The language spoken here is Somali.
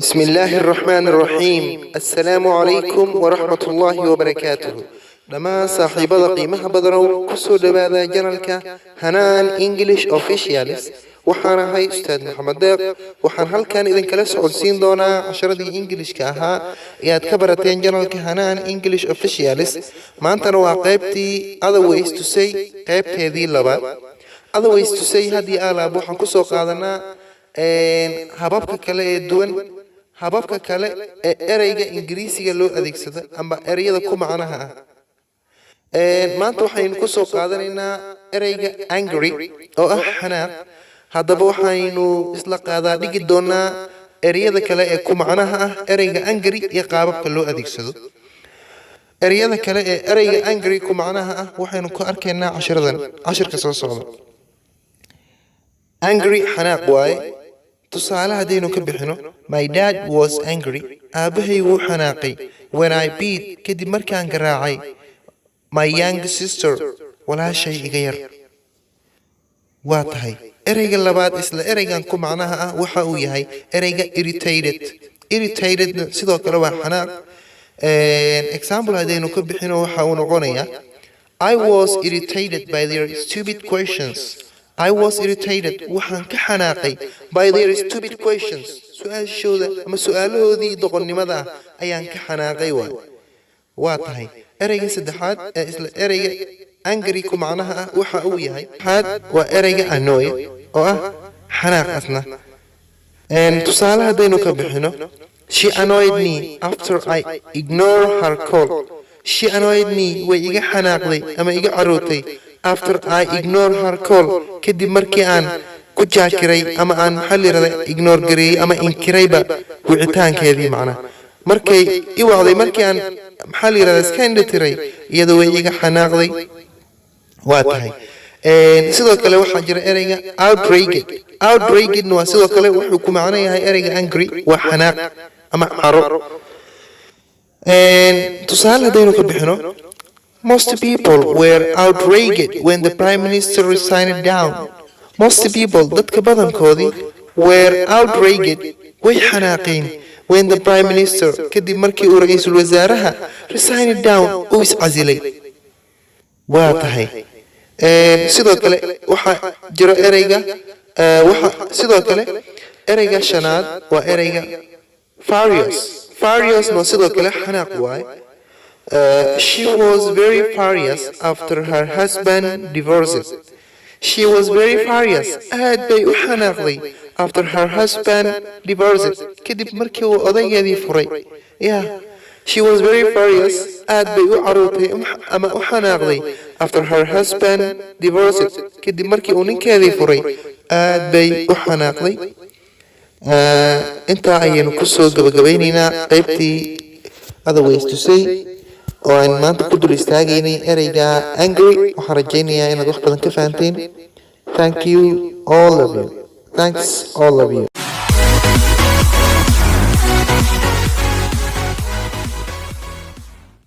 بسم الله الرحمن الرحيم. السلام عليكم ورحمة الله وبركاته. لما صاحب قيمة بدرو كسو دبادا جنالك هنان إنجليش أوفيشياليس وحانا هاي أستاذ محمد داق وحان هل كان إذن كلا سعودسين دونا عشرة دي إنجليش كاها ياد كبرتين جنالك هنان إنجليش أوفيشياليس ما أنت نوا قيبتي other ways to say قيبتي هذه اللبات other ways to say هذه آلا بوحان كسو قادنا hababka kale ee duwan hababka kale ee ereyga ingiriisiga loo adeegsado ama ereyada ku macnaha ah maanta waxaynu ku soo qaadanaynaa ereyga angry oo ah xanaaq hadaba waxaynu isla qaadaa dhigi doonaa ereyada kale ee ku macnaha ah ereyga angry iyo qaababka loo adeegsado ereyada kale ee ereyga angry ku macnaha ah waxaynu ku arkaynaa cashirka soo socda angry xanaaq waaye tusaale hadaynu ka bixino my dad was angry aabahay wuu xanaaqay when I beat kadib markaan garaacay my young sister walaashay iga yar waa tahay ereyga labaad isla ereygan ku macnaha ah waxa uu yahay ereyga irritated sidoo kale waa xanaaq example hadaynu ka bixino waxa uu noqonayaa I was irritated by their stupid questions. I was irritated waxaan ka xanaaqay by their stupid questions su'aashooda ama su'aalahoodii doqonnimada ayaan ka xanaaqay waa tahay ereyga saddexaad ee isla ereyga angry ku macnaha ah waxa uu yahay waa ereyga annoy oo ah xanaaq asna tusaale hadaynu ka bixino she annoyed me after I ignore her call she annoyed me way iga xanaaqday ama iga carootay after I ignore her call kadib markii aan ku jaakiray ama aan xalirada ignore gareeyay ama inkirayba wicitaankeedii macna markay i wacday markii aan xalirada iska indhatiray iyadoo way iga xanaaqday waa tahay sidoo kale waxaa jira ereyga outraged waa sidoo kale wuxuu ku macno yahay ereyga angry waa xanaaq ama caro tusaale hadaynu ka bixino Most people were outraged when the Prime Minister resigned down. Most people, dadka badankoodii, were outraged way xanaaqeen when the Prime Minister kadib markii uu ra'iisul wasaaraha resigned down uu iscasilay. waa tahay sidoo kale waxa jira ereyga sidoo kale ereyga shanaad waa ereyga furious no sidoo kale xanaaq waaye she was very furious after her husband divorced. She was very furious. aad bay u xanaaqday after her husband divorced. kadib markii uu odaygeedii furay. She was very furious. aad bay u carootay ama u xanaaqday after her husband divorced. kadib markii uu ninkeedii furay. aad bay u xanaaqday. intaa ayaynu ku soo gabagabaynaynaa qaybtii other ways to say oo aan maanta ku dul istaagaynay ereyga angry waxaan rajaynayaa inaad wax badan ka fahanteen. Thanks all of you.